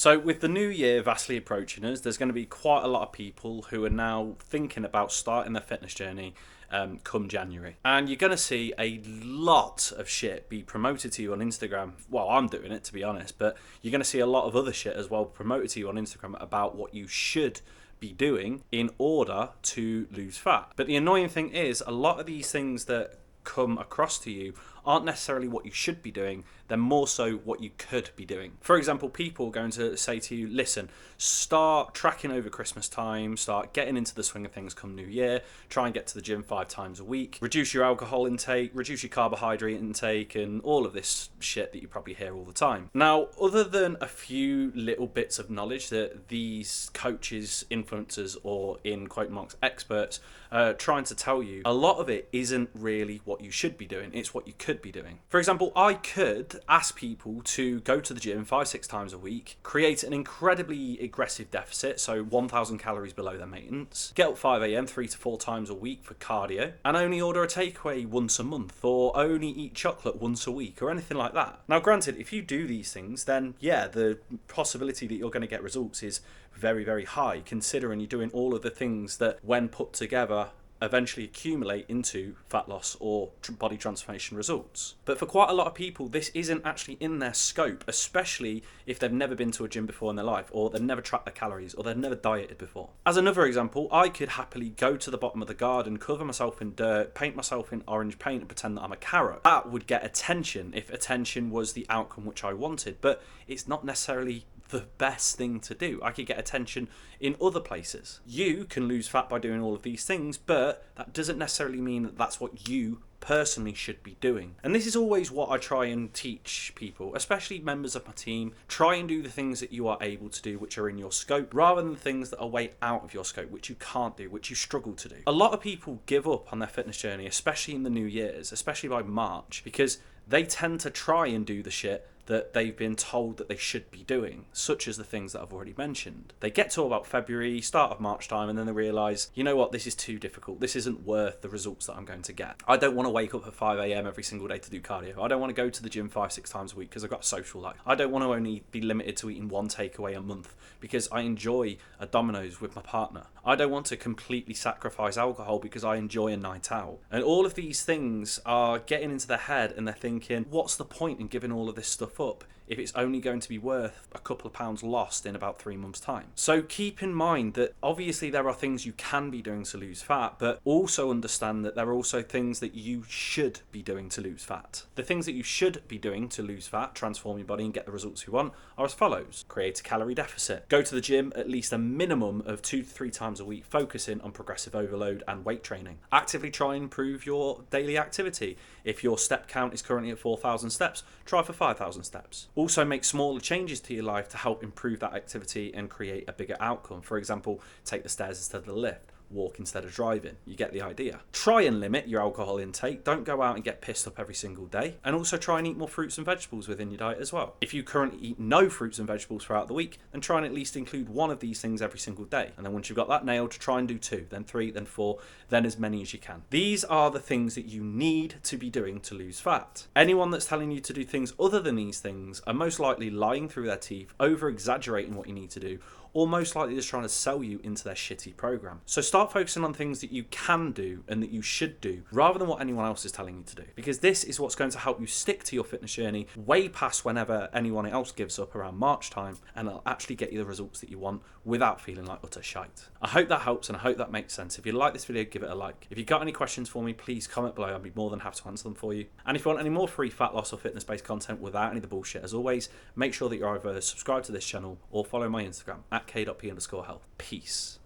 So with the new year vastly approaching us, there's going to be quite a lot of people who are now thinking about starting their fitness journey come January. And you're going to see a lot of shit be promoted to you on Instagram. Well, I'm doing it, to be honest, but you're going to see a lot of other shit as well promoted to you on Instagram about what you should be doing in order to lose fat. But the annoying thing is, a lot of these things that come across to you aren't necessarily what you should be doing, they're more so what you could be doing. For example, people are going to say to you, listen, start tracking over Christmas time, start getting into the swing of things come New Year, try and get to the gym 5 times a week, reduce your alcohol intake, reduce your carbohydrate intake, and all of this shit that you probably hear all the time. Now, other than a few little bits of knowledge that these coaches, influencers, or in quote marks experts trying to tell you, a lot of it isn't really what you should be doing, it's what you could be doing. For example, I could ask people to go to the gym 5-6 times a week, create an incredibly aggressive deficit, so 1,000 calories below their maintenance, get up 5 a.m. 3 to 4 times a week for cardio, and only order a takeaway once a month, or only eat chocolate once a week, or anything like that. Now granted, if you do these things, then yeah, the possibility that you're going to get results is very, very high, considering you're doing all of the things that, when put together, eventually accumulate into fat loss or body transformation results. But for quite a lot of people, this isn't actually in their scope, especially if they've never been to a gym before in their life, or they've never tracked their calories, or they've never dieted before. As another example, I could happily go to the bottom of the garden, cover myself in dirt, paint myself in orange paint, and pretend that I'm a carrot. That would get attention if attention was the outcome which I wanted, but it's not necessarily the best thing to do. I could get attention in other places. You can lose fat by doing all of these things, but that doesn't necessarily mean that that's what you personally should be doing. And this is always what I try and teach people, especially members of my team. Try and do the things that you are able to do, which are in your scope, rather than things that are way out of your scope, which you can't do, which you struggle to do. A lot of people give up on their fitness journey, especially in the New Year's, especially by March, because they tend to try and do the shit that they've been told that they should be doing, such as the things that I've already mentioned. They get to about February, start of March time, and then they realise, you know what, this is too difficult. This isn't worth the results that I'm going to get. I don't want to wake up at 5 a.m. every single day to do cardio. I don't want to go to the gym 5-6 times a week because I've got a social life. I don't want to only be limited to eating one takeaway a month because I enjoy a Domino's with my partner. I don't want to completely sacrifice alcohol because I enjoy a night out. And all of these things are getting into their head, and they're thinking, what's the point in giving all of this stuff up if it's only going to be worth a couple of pounds lost in about 3 months' time? So keep in mind that obviously there are things you can be doing to lose fat, but also understand that there are also things that you should be doing to lose fat. The things that you should be doing to lose fat, transform your body and get the results you want, are as follows. Create a calorie deficit. Go to the gym at least a minimum of 2 to 3 times a week, focusing on progressive overload and weight training. Actively try and improve your daily activity. If your step count is currently at 4,000 steps, try for 5,000 steps. Also make smaller changes to your life to help improve that activity and create a bigger outcome. For example, take the stairs instead of the lift. Walk instead of driving. You get the idea. Try and limit your alcohol intake. Don't go out and get pissed up every single day. And also try and eat more fruits and vegetables within your diet as well. If you currently eat no fruits and vegetables throughout the week, then try and at least include one of these things every single day. And then once you've got that nailed, try and do 2, then 3, then 4, then as many as you can. These are the things that you need to be doing to lose fat. Anyone that's telling you to do things other than these things are most likely lying through their teeth, over-exaggerating what you need to do, or most likely just trying to sell you into their shitty program. So start focusing on things that you can do and that you should do, rather than what anyone else is telling you to do. Because this is what's going to help you stick to your fitness journey way past whenever anyone else gives up around March time, and it'll actually get you the results that you want without feeling like utter shite. I hope that helps, and I hope that makes sense. If you like this video, give it a like. If you've got any questions for me, please comment below. I'd be more than happy to answer them for you. And if you want any more free fat loss or fitness based content without any of the bullshit, as always, make sure that you're either subscribed to this channel or follow my Instagram at k.p_health. Peace.